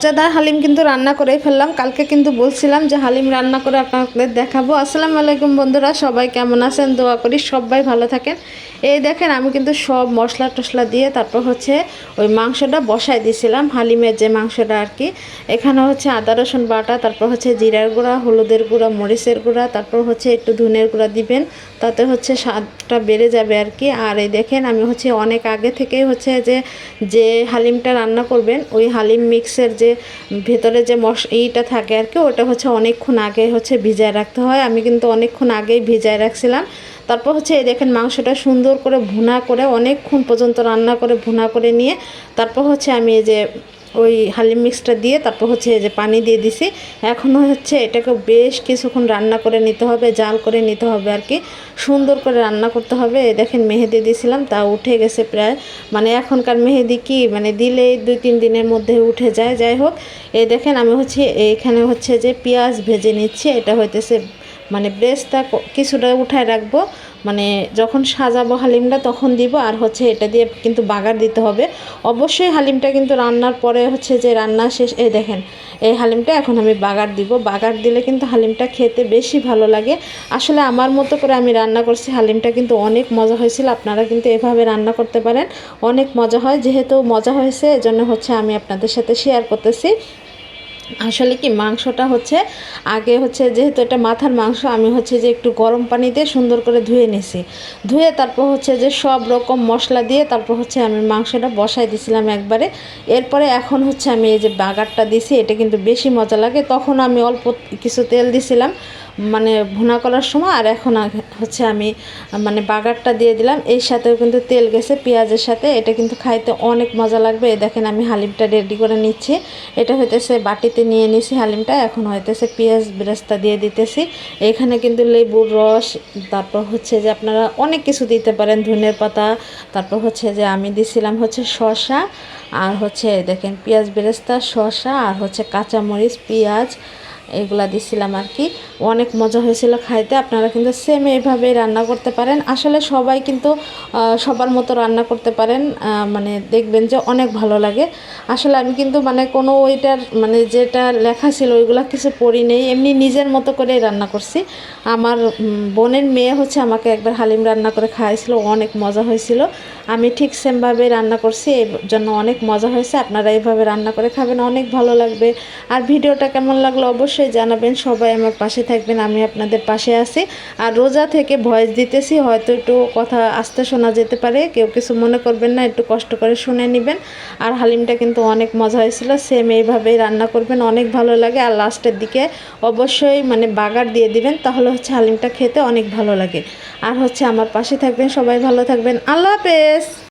মজাদার হালিম কিন্তু রান্না করেই ফেললাম। কালকে কিন্তু বলছিলাম যে হালিম রান্না করে আপনাদের দেখাবো। আসসালামু আলাইকুম বন্ধুরা, সবাই কেমন আছেন? দোয়া করি সবাই ভালো থাকেন। এই দেখেন আমি কিন্তু সব মশলা টশলা দিয়ে তারপর হচ্ছে ওই মাংসটা বসাই দিয়েছিলাম, হালিমের যে মাংসটা আর কি। এখানে হচ্ছে আদা রসুন বাটা, তারপর হচ্ছে জিরার গুঁড়া, হলুদের গুঁড়া, মরিচের গুঁড়া, তারপর হচ্ছে একটু ধনের গুঁড়া দিবেন, তাতে হচ্ছে স্বাদটা বেড়ে যাবে আর কি। আর এই দেখেন আমি হচ্ছে অনেক আগে থেকেই হচ্ছে যে হালিমটা রান্না করবেন ওই হালিম মিক্সের যে ভেতরে যে এইটা থাকে আর কি, ওটা হচ্ছে অনেকক্ষণ আগে হচ্ছে ভিজায় রাখতে হয়। আমি কিন্তু অনেকক্ষণ আগেই ভিজায় রাখছিলাম। তারপর হচ্ছে এই দেখেন মাংসটা সুন্দর করে ভুনা করে অনেকক্ষণ পর্যন্ত রান্না করে ভুনা করে নিয়ে তারপর হচ্ছে আমি এই যে ওই হালিম মিক্সটা দিয়ে তারপর হচ্ছে এই যে পানি দিয়ে দিছি। এখনও হচ্ছে এটাকে বেশ কিছুক্ষণ রান্না করে নিতে হবে, জাল করে নিতে হবে আর কি, সুন্দর করে রান্না করতে হবে। এই দেখেন মেহেদি দিয়েছিলাম, তা উঠে গেছে প্রায়। মানে এখনকার মেহেদি কি মানে দিলেই 2-3 দিনের মধ্যে উঠে যায়। যাই হোক, এই দেখেন আমি হচ্ছে এইখানে হচ্ছে যে পেঁয়াজ ভেজে নিচ্ছি। এটা হইতেছে মানে ব্রেস্টটা কিছুটা উঠায় রাখবো, মানে যখন সাজাবো হালিমটা তখন দিব। আর হচ্ছে এটা দিয়ে কিন্তু বাগার দিতে হবে অবশ্যই। হালিমটা কিন্তু রান্নার পরে হচ্ছে যে রান্না শেষ, এই দেখেন এই হালিমটা এখন আমি বাগার দিব। বাগার দিলে কিন্তু হালিমটা খেতে বেশি ভালো লাগে। আসলে আমার মতো করে আমি রান্না করছি, হালিমটা কিন্তু অনেক মজা হয়েছিল। আপনারা কিন্তু এভাবে রান্না করতে পারেন, অনেক মজা হয়। যেহেতু মজা হয়েছে এজন্য হচ্ছে আমি আপনাদের সাথে শেয়ার করতেছি। আসলে কি মাংসটা হচ্ছে আগে হচ্ছে যেহেতু এটা মাথার মাংস, আমি হচ্ছে যে একটু গরম পানি দিয়ে সুন্দর করে ধুয়ে নিছি। ধুয়ে তারপর হচ্ছে যে সব রকম মশলা দিয়ে তারপর হচ্ছে আমি মাংসটা বসাই দিয়েছিলাম একবারে। এরপরে এখন হচ্ছে আমি এই যে বাগারটা দিছি, এটা কিন্তু বেশি মজা লাগে। তখন আমি অল্প কিছু তেল দিছিলাম মানে ভুনা করার সময়, আর এখন হচ্ছে আমি মানে বাগারটা দিয়ে দিলাম। এর সাথেও কিন্তু তেল গেছে পেঁয়াজের সাথে, এটা কিন্তু খাইতে অনেক মজা লাগবে। এই দেখেন আমি হালিমটা রেডি করে নিচ্ছি। এটা হইতেছে বাটিতে নিয়ে নিছি হালিমটা, এখন হইতেছে পেঁয়াজ বেরেস্তা দিয়ে দিতেছি। এখানে কিন্তু লেবুর রস, তারপর হচ্ছে যে আপনারা অনেক কিছু দিতে পারেন, ধনের পাতা, তারপর হচ্ছে যে আমি দিছিলাম হচ্ছে শসা, আর হচ্ছে দেখেন পেঁয়াজ বেরেস্তা, শসা, আর হচ্ছে কাঁচামরিচ, পেঁয়াজ, এগুলা দিছিলাম আর কি। অনেক মজা হয়েছিল খাইতে। আপনারা কিন্তু সেম এইভাবেই রান্না করতে পারেন। আসলে সবাই কিন্তু সবার মতো রান্না করতে পারেন, মানে দেখবেন যে অনেক ভালো লাগে। আসলে আমি কিন্তু মানে কোনো ওইটার মানে যেটা লেখা ছিল ওইগুলা কিছু পড়ি নেই, এমনি নিজের মতো করে রান্না করছি। আমার বোনের মেয়ে হচ্ছে আমাকে একবার হালিম রান্না করে খাওয়াইছিল, অনেক মজা হয়েছিল। আমি ঠিক সেমভাবে রান্না করছি, এই জন্য অনেক মজা হয়েছে। আপনারা এইভাবে রান্না করে খাবেন, অনেক ভালো লাগবে। আর ভিডিওটা কেমন লাগলো অবশ্যই জানাবেন। সবাই আমার পাশে থাকবেন, আমি আপনাদের পাশে আছি। আর রোজা থেকে ভয়েস দিতেছি, হয়তো একটু কথা আস্তে শোনা যেতে পারে, কেউ কিছু মনে করবেন না, একটু কষ্ট করে শুনে নেবেন। আর হালিমটা কিন্তু অনেক মজা হয়েছিল, সেম এইভাবেই রান্না করবেন, অনেক ভালো লাগে। আর লাস্টের দিকে অবশ্যই মানে বাগার দিয়ে দিবেন, তাহলে হচ্ছে হালিমটা খেতে অনেক ভালো লাগে। আর হচ্ছে আমার পাশে থাকবেন, সবাই ভালো থাকবেন। আল্লাহ হাফেজ।